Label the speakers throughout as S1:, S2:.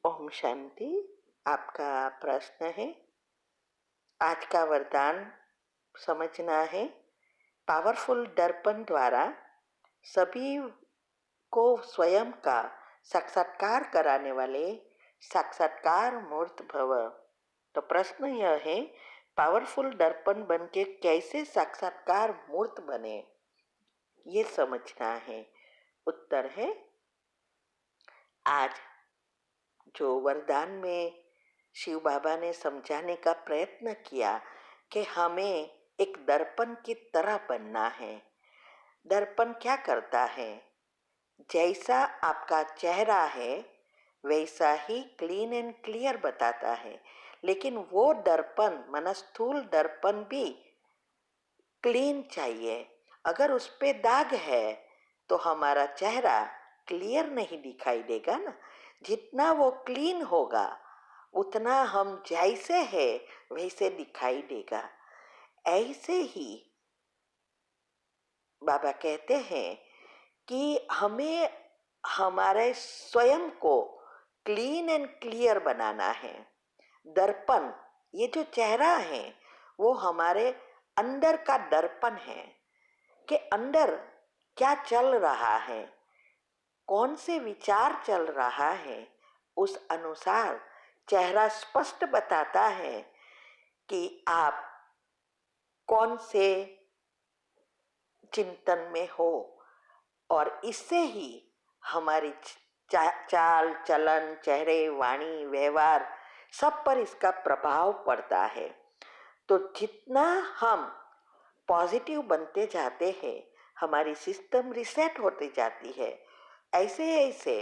S1: ओम शांति। आपका प्रश्न है, आज का वरदान समझना है। पावरफुल दर्पण द्वारा सभी को स्वयं का साक्षात्कार कराने वाले साक्षात्कार मूर्त भव। तो प्रश्न यह है, पावरफुल दर्पण बन के कैसे साक्षात्कार मूर्त बने, ये समझना है। उत्तर है, आज जो वरदान में शिव बाबा ने समझाने का प्रयत्न किया कि हमें एक दर्पण की तरह बनना है। दर्पण क्या करता है? जैसा आपका चेहरा है वैसा ही क्लीन एंड क्लियर बताता है, लेकिन वो दर्पण मनस्थूल दर्पण भी क्लीन चाहिए। अगर उस पे दाग है तो हमारा चेहरा क्लियर नहीं दिखाई देगा ना। जितना वो क्लीन होगा उतना हम जैसे है वैसे दिखाई देगा। ऐसे ही बाबा कहते हैं कि हमें हमारे स्वयं को क्लीन एंड क्लियर बनाना है। दर्पण, ये जो चेहरा है वो हमारे अंदर का दर्पण है कि अंदर क्या चल रहा है, कौन से विचार चल रहा है। उस अनुसार चेहरा स्पष्ट बताता है कि आप कौन से चिंतन में हो, और इससे ही हमारी चाल चलन, चेहरे, वाणी, व्यवहार सब पर इसका प्रभाव पड़ता है। तो जितना हम पॉजिटिव बनते जाते हैं, हमारी सिस्टम रिसेट होती जाती है। ऐसे ऐसे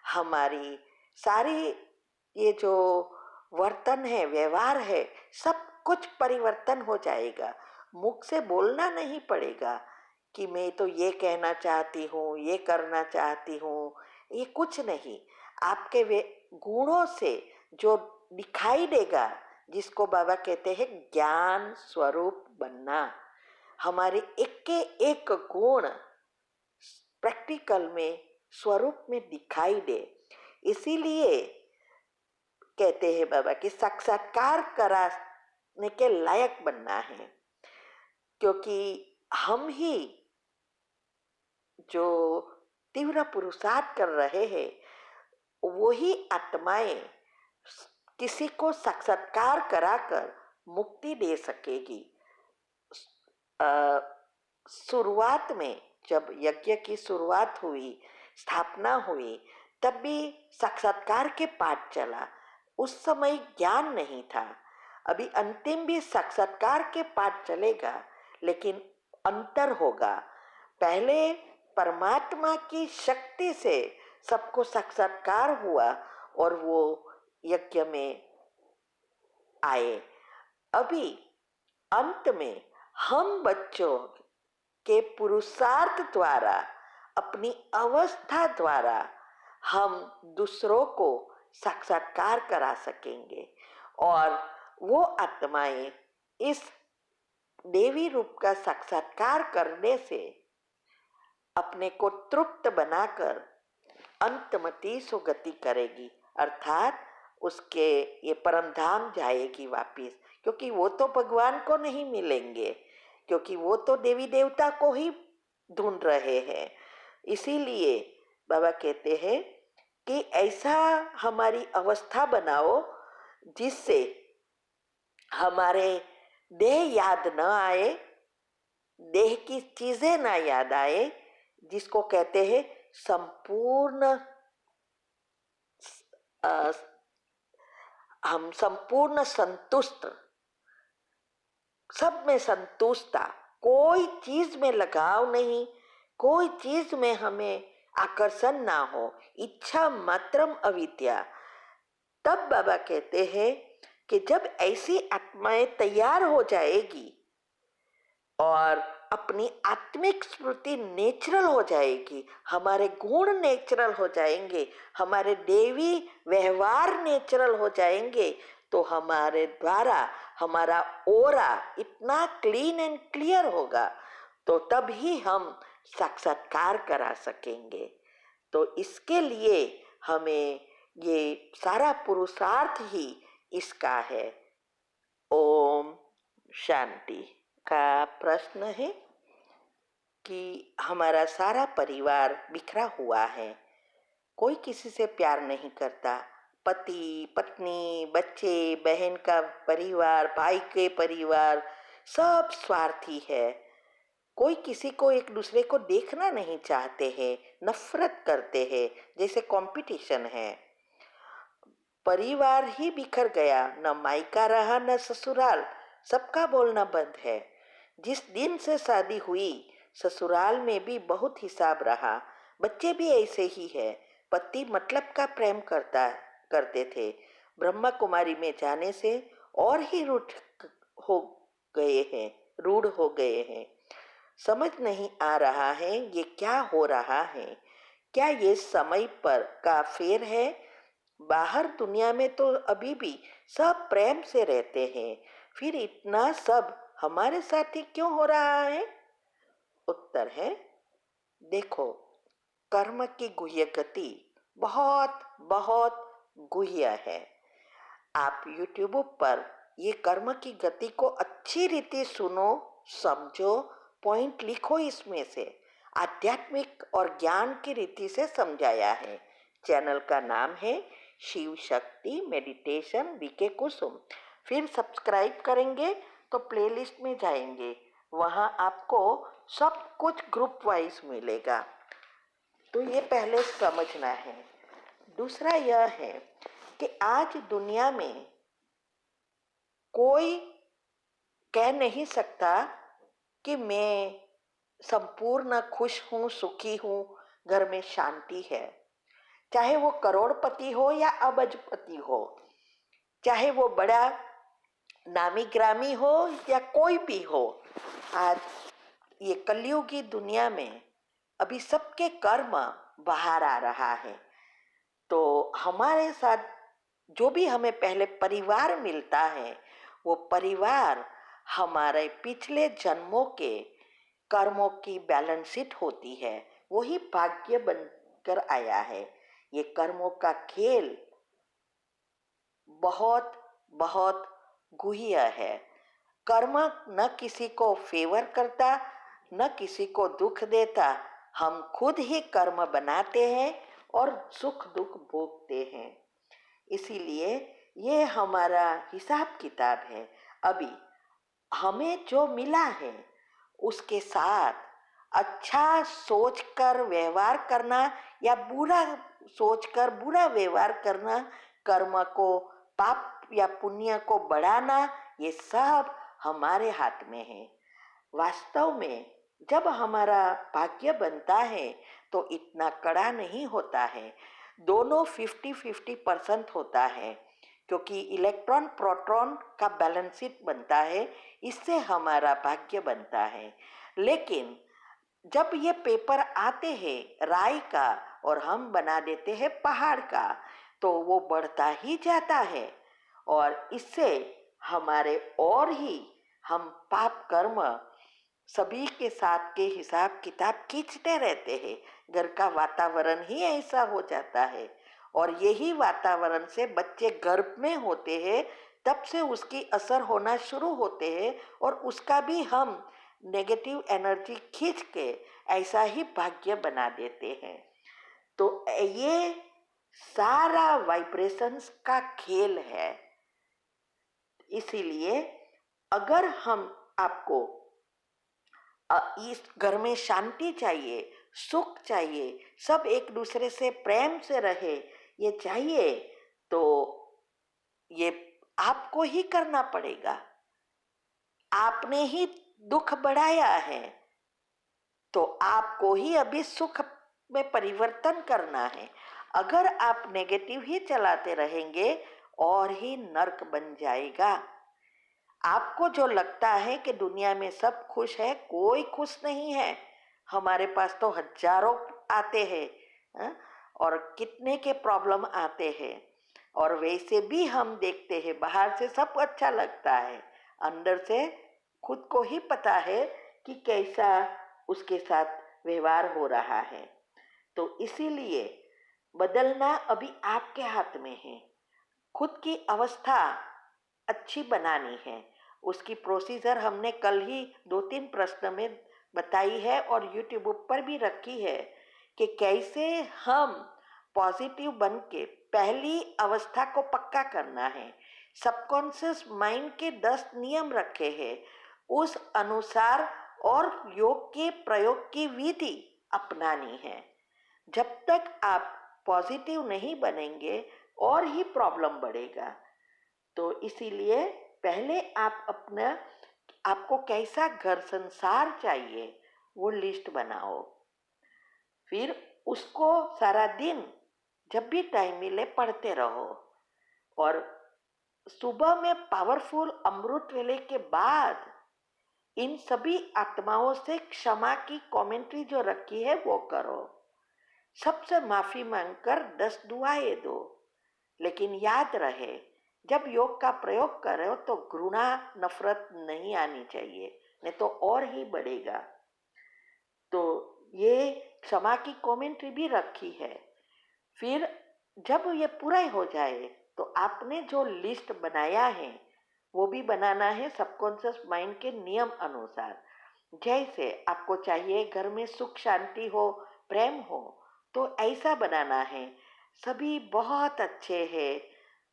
S1: हमारी सारी ये जो वर्तन है, व्यवहार है, सब कुछ परिवर्तन हो जाएगा। मुख से बोलना नहीं पड़ेगा कि मैं तो ये कहना चाहती हूँ, ये करना चाहती हूँ, ये कुछ नहीं। आपके वे गुणों से जो दिखाई देगा, जिसको बाबा कहते हैं ज्ञान स्वरूप बनना। हमारे एक के एक गुण प्रैक्टिकल में स्वरूप में दिखाई दे। इसीलिए कहते हैं बाबा कि साक्षात्कार कराने के लायक बनना है, क्योंकि हम ही जो तीव्र पुरुषार्थ कर रहे हैं वही आत्माएं किसी को साक्षात्कार कराकर मुक्ति दे सकेगी। शुरुआत में जब यज्ञ की शुरुआत हुई, स्थापना हुई, तब भी साक्षात्कार के पाठ चला। उस समय ज्ञान नहीं था। अभी अंतिम भी साक्षात्कार के पाठ चलेगा, लेकिन अंतर होगा। पहले परमात्मा की शक्ति से सबको साक्षात्कार हुआ और वो यज्ञ में आए। अभी अंत में हम बच्चों के पुरुषार्थ द्वारा, अपनी अवस्था द्वारा हम दूसरों को साक्षात्कार करा सकेंगे, और वो आत्माएं इस देवी रूप का साक्षात्कार करने से अपने को तृप्त बनाकर अंतमति सुगति करेगी, अर्थात उसके ये परम धाम जाएगी वापिस। क्योंकि वो तो भगवान को नहीं मिलेंगे, क्योंकि वो तो देवी देवता को ही ढूंढ रहे हैं। इसीलिए बाबा कहते हैं कि ऐसा हमारी अवस्था बनाओ जिससे हमारे देह याद न आए, देह की चीजें ना याद आए, जिसको कहते हैं संपूर्ण हम संपूर्ण संतुष्ट, सब में संतुष्टता, कोई चीज में लगाव नहीं, कोई चीज में हमें आकर्षण ना हो, इच्छा मात्रम अविद्या। तब बाबा कहते हैं कि जब ऐसी आत्माएं तैयार हो जाएगी और अपनी आत्मिक स्मृति नेचुरल हो जाएगी, हमारे गुण नेचुरल हो जाएंगे, हमारे देवी व्यवहार नेचुरल हो जाएंगे, तो हमारे द्वारा हमारा ओरा इतना क्लीन एंड क्लियर होगा, तो तब ही हम साक्षात्कार करा सकेंगे। तो इसके लिए हमें ये सारा पुरुषार्थ ही इसका है। ओम शांति। का प्रश्न है कि हमारा सारा परिवार बिखरा हुआ है, कोई किसी से प्यार नहीं करता। पति पत्नी बच्चे बहन का परिवार भाई के परिवार सब स्वार्थी है। कोई किसी को एक दूसरे को देखना नहीं चाहते हैं, नफरत करते हैं, जैसे कंपटीशन है। परिवार ही बिखर गया, न मायका रहा न ससुराल, सबका बोलना बंद है। जिस दिन से शादी हुई ससुराल में भी बहुत हिसाब रहा, बच्चे भी ऐसे ही है। पति मतलब का प्रेम करते थे, ब्रह्मा कुमारी में जाने से और ही हो गए हैं, रूढ़ हो गए हैं। समझ नहीं आ रहा है ये क्या हो रहा है। क्या ये समय पर का फेर है? बाहर दुनिया में तो अभी भी सब प्रेम से रहते हैं, फिर इतना सब हमारे साथ ही क्यों हो रहा है? उत्तर है, देखो, कर्म की गुह्य गति बहुत बहुत गुह्य है। आप यूट्यूब पर ये कर्म की गति को अच्छी रीति सुनो, समझो, पॉइंट लिखो, इसमें से आध्यात्मिक और ज्ञान की रीति से समझाया है। चैनल का नाम है शिव शक्ति मेडिटेशन बीके कुसुम। फिर सब्सक्राइब करेंगे तो प्लेलिस्ट में जाएंगे, वहाँ आपको सब कुछ ग्रुप वाइज मिलेगा। तो ये पहले समझना है। दूसरा यह है कि आज दुनिया में कोई कह नहीं सकता कि मैं संपूर्ण खुश हूँ, सुखी हूँ, घर में शांति है। चाहे वो करोड़पति हो या अबजपति हो, चाहे वो बड़ा नामी ग्रामी हो या कोई भी हो, आज ये कलयुगी दुनिया में अभी सबके कर्म बाहर आ रहा है। तो हमारे साथ जो भी हमें पहले परिवार मिलता है, वो परिवार हमारे पिछले जन्मों के कर्मों की बैलेंस शीट होती है, वही भाग्य बनकर आया है। ये कर्मों का खेल बहुत बहुत गुह्य है। कर्म न किसी को फेवर करता, न किसी को दुख देता। हम खुद ही कर्म बनाते हैं और सुख दुख भोगते हैं। इसीलिए ये हमारा हिसाब किताब है। अभी हमें जो मिला है उसके साथ अच्छा सोचकर व्यवहार करना या बुरा सोचकर बुरा व्यवहार करना, कर्म को पाप या पुण्य को बढ़ाना, ये सब हमारे हाथ में है। वास्तव में जब हमारा भाग्य बनता है तो इतना कड़ा नहीं होता है, दोनों 50-50% होता है, क्योंकि इलेक्ट्रॉन प्रोटॉन का बैलेंस शीट बनता है, इससे हमारा भाग्य बनता है। लेकिन जब ये पेपर आते हैं राई का और हम बना देते हैं पहाड़ का, तो वो बढ़ता ही जाता है और इससे हमारे और ही हम पाप कर्म सभी के साथ के हिसाब किताब खींचते रहते हैं। घर का वातावरण ही ऐसा हो जाता है और यही वातावरण से बच्चे गर्भ में होते हैं, तब से उसकी असर होना शुरू होते हैं और उसका भी हम नेगेटिव एनर्जी खींच के ऐसा ही भाग्य बना देते हैं। तो ये सारा वाइब्रेशंस का खेल है। इसीलिए अगर हम आपको इस घर में शांति चाहिए, सुख चाहिए, सब एक दूसरे से प्रेम से रहे, ये चाहिए, तो ये आपको ही करना पड़ेगा। आपने ही दुख बढ़ाया है, तो आपको ही अभी सुख में परिवर्तन करना है। अगर आप नेगेटिव ही चलाते रहेंगे और ही नर्क बन जाएगा। आपको जो लगता है कि दुनिया में सब खुश है, कोई खुश नहीं है। हमारे पास तो हजारों आते हैं, हाँ? और कितने के प्रॉब्लम आते हैं, और वैसे भी हम देखते हैं बाहर से सब अच्छा लगता है, अंदर से खुद को ही पता है कि कैसा उसके साथ व्यवहार हो रहा है। तो इसीलिए बदलना अभी आपके हाथ में है। खुद की अवस्था अच्छी बनानी है। उसकी प्रोसीजर हमने कल ही 2-3 प्रश्न में बताई है और यूट्यूब पर भी रखी है कि कैसे हम पॉजिटिव बन के पहली अवस्था को पक्का करना है। सबकॉन्शियस माइंड के 10 नियम रखे हैं, उस अनुसार और योग के प्रयोग की विधि अपनानी है। जब तक आप पॉजिटिव नहीं बनेंगे और ही प्रॉब्लम बढ़ेगा। तो इसीलिए पहले आप अपना आपको कैसा घर संसार चाहिए वो लिस्ट बनाओ, फिर उसको सारा दिन जब भी टाइम मिले पढ़ते रहो। और सुबह में पावरफुल अमृत वेले के बाद इन सभी आत्माओं से क्षमा की कमेंट्री जो रखी है वो करो। सबसे माफी मांगकर 10 दुआएं दो। लेकिन याद रहे, जब योग का प्रयोग करो तो घृणा नफरत नहीं आनी चाहिए, नहीं तो और ही बढ़ेगा। तो ये क्षमा की कमेंट्री भी रखी है। फिर जब ये पूरा हो जाए तो आपने जो लिस्ट बनाया है वो भी बनाना है सबकॉन्शियस माइंड के नियम अनुसार। जैसे आपको चाहिए घर में सुख शांति हो, प्रेम हो, तो ऐसा बनाना है। सभी बहुत अच्छे हैं,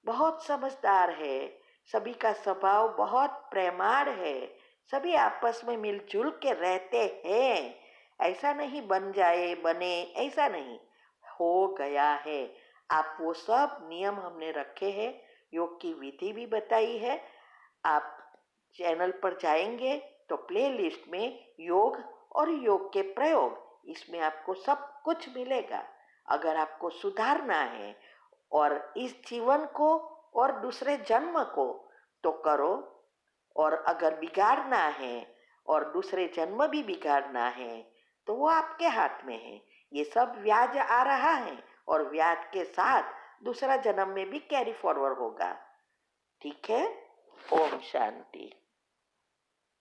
S1: बहुत समझदार है, सभी का स्वभाव बहुत प्रेमाळ है, सभी आपस में मिलजुल के रहते हैं। ऐसा नहीं बन जाए बने, ऐसा नहीं हो गया है। आप वो सब नियम हमने रखे हैं, योग की विधि भी बताई है। आप चैनल पर जाएंगे तो प्लेलिस्ट में योग और योग के प्रयोग, इसमें आपको सब कुछ मिलेगा। अगर आपको सुधारना है और इस जीवन को और दूसरे जन्म को तो करो, और अगर बिगाड़ना है और दूसरे जन्म भी बिगाड़ना है तो वो आपके हाथ में है। ये सब व्याज आ रहा है और व्याज के साथ दूसरा जन्म में भी कैरी फॉरवर्ड होगा। ठीक है। ओम शांति।